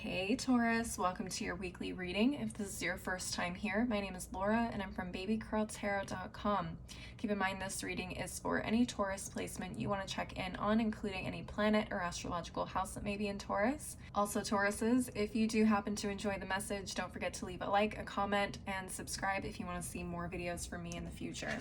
Hey Taurus, welcome to your weekly reading. If this is your first time here, my name is Laura and I'm from babycurltarot.com. Keep in mind this reading is for any Taurus placement you want to check in on, including any planet or astrological house that may be in Taurus. Also Tauruses, if you do happen to enjoy the message, don't forget to leave a like, a comment, and subscribe if you want to see more videos from me in the future.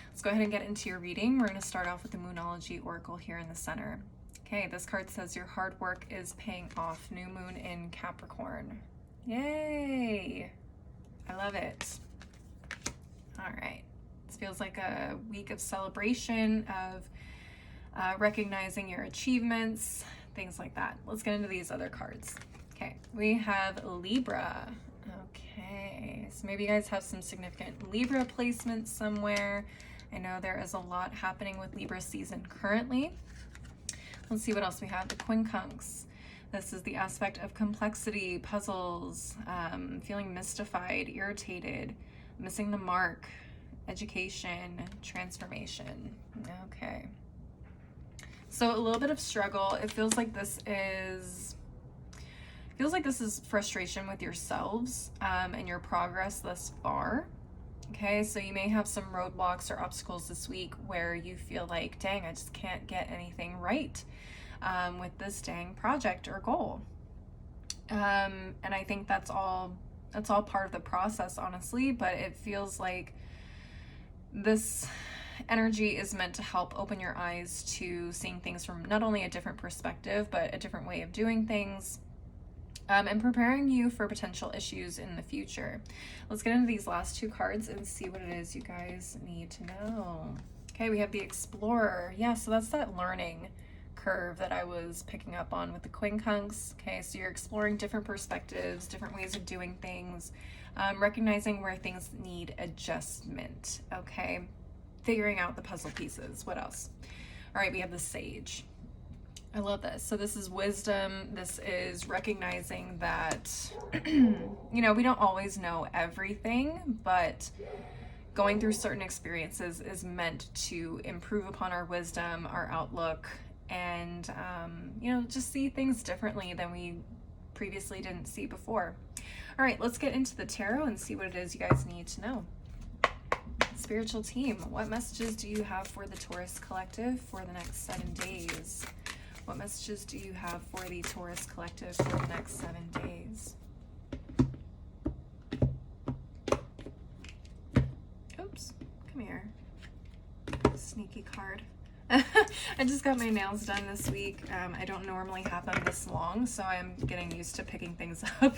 Let's go ahead and get into your reading. We're going to start off with the Moonology Oracle here in the center. Okay, this card says your hard work is paying off. New moon in Capricorn. Yay! I love it. All right. This feels like a week of celebration, of recognizing your achievements, things like that. Let's get into these other cards. Okay, we have Libra. Okay, so maybe you guys have some significant Libra placements somewhere. I know there is a lot happening with Libra season currently. Let's see what else we have. The quincunx. This is the aspect of complexity, puzzles, feeling mystified, irritated, missing the mark, education, transformation. Okay. So a little bit of struggle. It feels like this is frustration with yourselves and your progress thus far. Okay, so you may have some roadblocks or obstacles this week where you feel like, dang, I just can't get anything right with this dang project or goal. And I think that's all part of the process, honestly, but it feels like this energy is meant to help open your eyes to seeing things from not only a different perspective, but a different way of doing things. And preparing you for potential issues in the future. Let's get into these last two cards and see what it is you guys need to know. Okay, we have the Explorer. Yeah, so that's that learning curve that I was picking up on with the quincunx. Okay, so you're exploring different perspectives, different ways of doing things, recognizing where things need adjustment. Okay, figuring out the puzzle pieces. What else? All right, we have the Sage. I love this. So this is wisdom. This is recognizing that, you know, we don't always know everything, but going through certain experiences is meant to improve upon our wisdom, our outlook, and, you know, just see things differently than we previously didn't see before. All right, let's get into the tarot and see what it is you guys need to know. Spiritual team, what messages do you have for the Taurus collective for the next 7 days? What messages do you have for the Taurus collective for the next 7 days? Oops, come here. Sneaky card. I just got my nails done this week. I don't normally have them this long, so I'm getting used to picking things up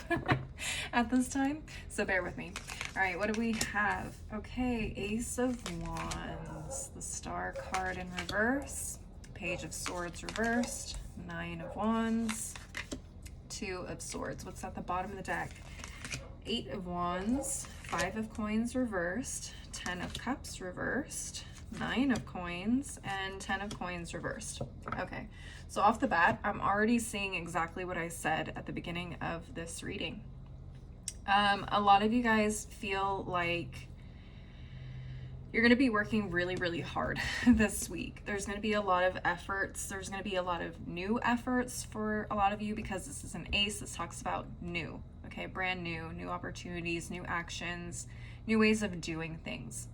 at this time. So bear with me. All right, what do we have? Okay, Ace of Wands, the Star card in reverse. Page of Swords reversed, 9 of Wands, 2 of Swords. What's at the bottom of the deck? 8 of Wands, 5 of Coins reversed, 10 of Cups reversed, 9 of Coins, and 10 of Coins reversed. Okay, so off the bat, I'm already seeing exactly what I said at the beginning of this reading. A lot of you guys feel like you're going to be working really, really hard this week. There's going to be a lot of efforts. There's going to be a lot of new efforts for a lot of you because this is an ace. This talks about new, okay? Brand new, new opportunities, new actions, new ways of doing things.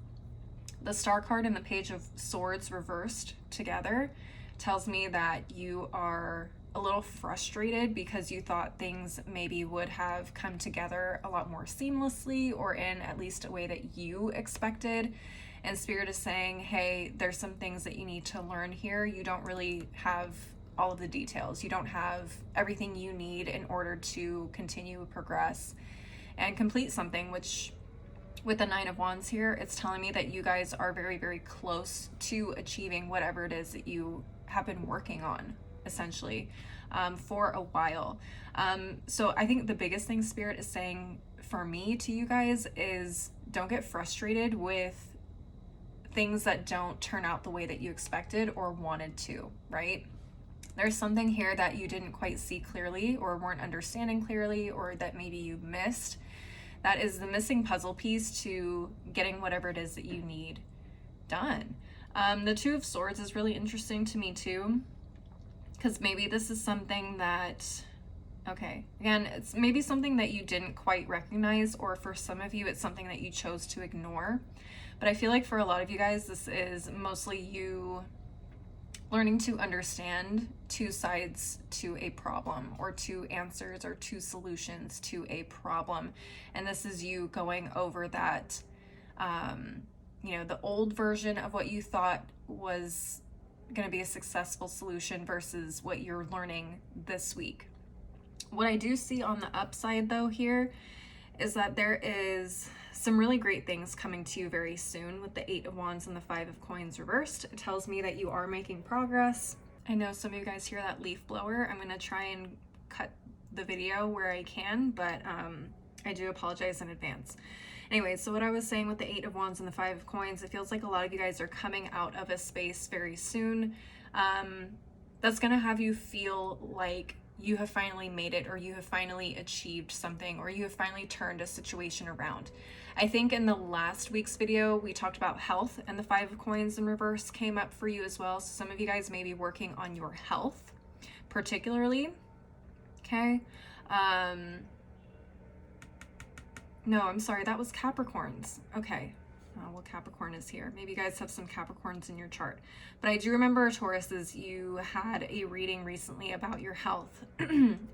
The Star card and the Page of Swords reversed together tells me that you are a little frustrated because you thought things maybe would have come together a lot more seamlessly or in at least a way that you expected. And Spirit is saying, hey, there's some things that you need to learn here. You don't really have all of the details. You don't have everything you need in order to continue, progress, and complete something, which with the 9 of Wands here, it's telling me that you guys are very, very close to achieving whatever it is that you have been working on, essentially, for a while. So I think the biggest thing Spirit is saying for me to you guys is don't get frustrated with things that don't turn out the way that you expected or wanted to, right? There's something here that you didn't quite see clearly or weren't understanding clearly or that maybe you missed. That is the missing puzzle piece to getting whatever it is that you need done. The 2 of Swords is really interesting to me too, because maybe this is something that Okay, again, it's maybe something that you didn't quite recognize, or for some of you, it's something that you chose to ignore. But I feel like for a lot of you guys, this is mostly you learning to understand two sides to a problem, or two answers or two solutions to a problem. And this is you going over that, the old version of what you thought was going to be a successful solution versus what you're learning this week. What I do see on the upside though here is that there is some really great things coming to you very soon with the 8 of Wands and the 5 of Coins reversed. It tells me that you are making progress. I know some of you guys hear that leaf blower. I'm going to try and cut the video where I can, but I do apologize in advance. Anyway, so what I was saying with the 8 of Wands and the 5 of Coins, it feels like a lot of you guys are coming out of a space very soon. That's going to have you feel like you have finally made it, or you have finally achieved something, or you have finally turned a situation around. I think in the last week's video, we talked about health, and the 5 of Coins in reverse came up for you as well. So some of you guys may be working on your health, particularly. Okay. No, I'm sorry, that was Capricorns. Okay. Well, Capricorn is here. Maybe you guys have some Capricorns in your chart. But I do remember, Tauruses, you had a reading recently about your health.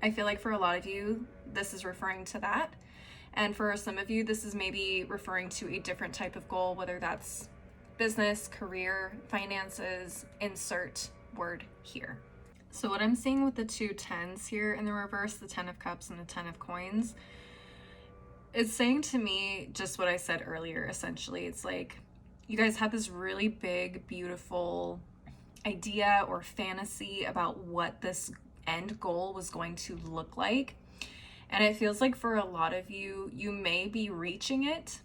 I feel like for a lot of you, this is referring to that. And for some of you, this is maybe referring to a different type of goal, whether that's business, career, finances, insert word here. So what I'm seeing with the 2 10s here in the reverse, the 10 of Cups and the 10 of Coins, it's saying to me just what I said earlier, essentially. It's like you guys had this really big, beautiful idea or fantasy about what this end goal was going to look like. And it feels like for a lot of you, you may be reaching it,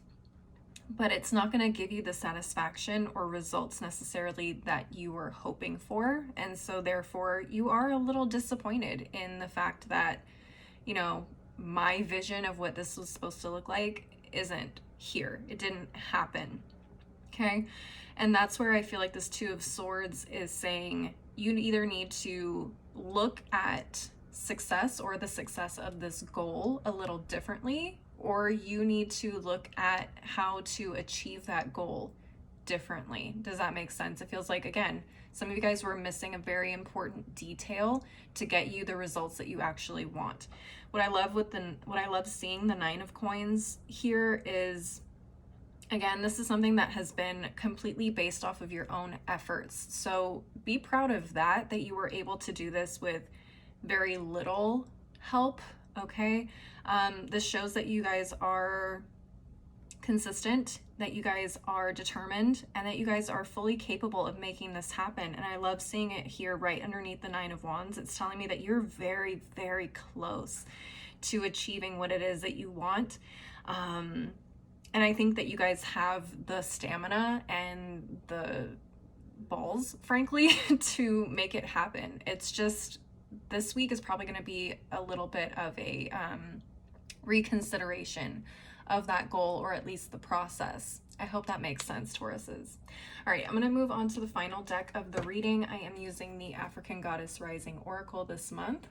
but it's not going to give you the satisfaction or results necessarily that you were hoping for. And so therefore, you are a little disappointed in the fact that, my vision of what this was supposed to look like isn't here. It didn't happen. Okay. And that's where I feel like this 2 of Swords is saying you either need to look at success or the success of this goal a little differently, or you need to look at how to achieve that goal differently. Does that make sense? It feels like, again, some of you guys were missing a very important detail to get you the results that you actually want. What I love seeing the 9 of Coins here is, again, this is something that has been completely based off of your own efforts. So be proud of that you were able to do this with very little help. Okay. This shows that you guys are consistent, that you guys are determined, and that you guys are fully capable of making this happen. And I love seeing it here right underneath the 9 of Wands. It's telling me that you're very, very close to achieving what it is that you want. And I think that you guys have the stamina and the balls, frankly, to make it happen. It's just, this week is probably going to be a little bit of a reconsideration of that goal, or at least the process. I hope that makes sense, Tauruses. All right, I'm going to move on to the final deck of the reading. I am using the African Goddess Rising Oracle this month.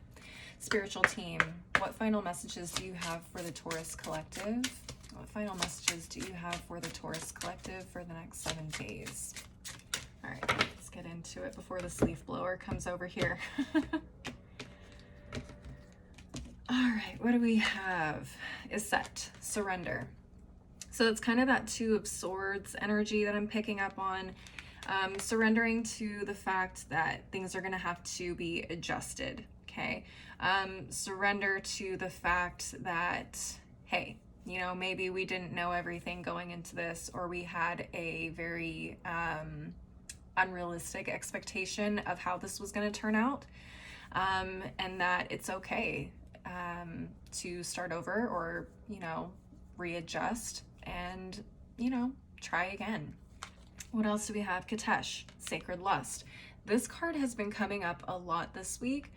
Spiritual team, what final messages do you have for the Taurus Collective? What final messages do you have for the Taurus Collective for the next 7 days? All right, let's get into it before this leaf blower comes over here. All right, what do we have? Is set, surrender. So it's kind of that 2 of Swords energy that I'm picking up on. Surrendering to the fact that things are going to have to be adjusted, okay? Surrender to the fact that, hey, maybe we didn't know everything going into this, or we had a very unrealistic expectation of how this was going to turn out, and that it's okay to start over, or readjust and try again. What else do we have? Katesh, Sacred Lust. This card has been coming up a lot this week.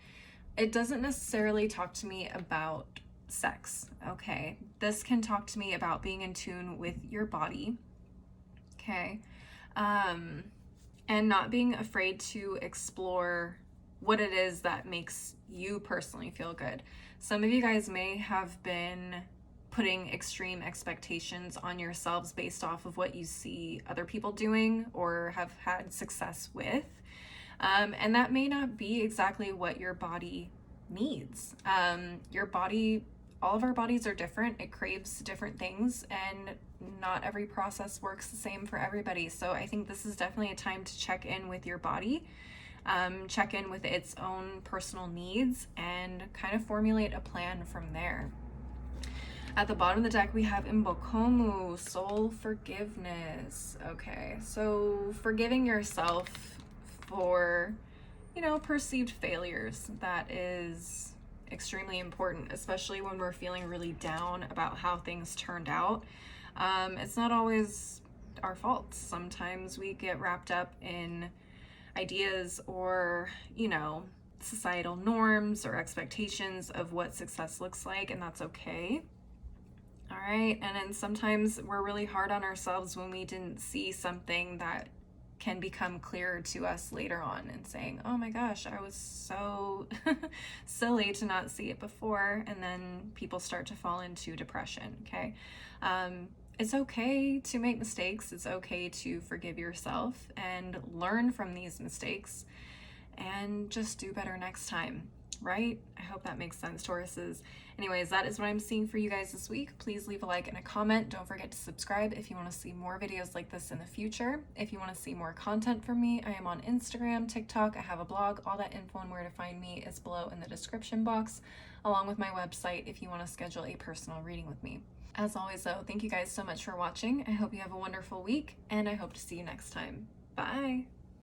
It doesn't necessarily talk to me about sex, okay? This can talk to me about being in tune with your body, okay? And not being afraid to explore what it is that makes you personally feel good. Some of you guys may have been putting extreme expectations on yourselves based off of what you see other people doing or have had success with. And that may not be exactly what your body needs. Your body, all of our bodies are different. It craves different things, and not every process works the same for everybody. So I think this is definitely a time to check in with your body, check in with its own personal needs, and kind of formulate a plan from there. At the bottom of the deck, we have Imbokomu, soul forgiveness. Okay, so forgiving yourself for, perceived failures. That is extremely important, especially when we're feeling really down about how things turned out. It's not always our fault. Sometimes we get wrapped up in ideas or, societal norms or expectations of what success looks like, and that's okay. All right, and then sometimes we're really hard on ourselves when we didn't see something that can become clearer to us later on, and saying, oh my gosh, I was so silly to not see it before. And then people start to fall into depression. Okay. It's okay to make mistakes. It's okay to forgive yourself and learn from these mistakes and just do better next time, right? I hope that makes sense, Tauruses. Anyways, that is what I'm seeing for you guys this week. Please leave a like and a comment. Don't forget to subscribe if you want to see more videos like this in the future. If you want to see more content from me, I am on Instagram, TikTok, I have a blog. All that info and where to find me is below in the description box, along with my website if you want to schedule a personal reading with me. As always though, thank you guys so much for watching. I hope you have a wonderful week, and I hope to see you next time. Bye!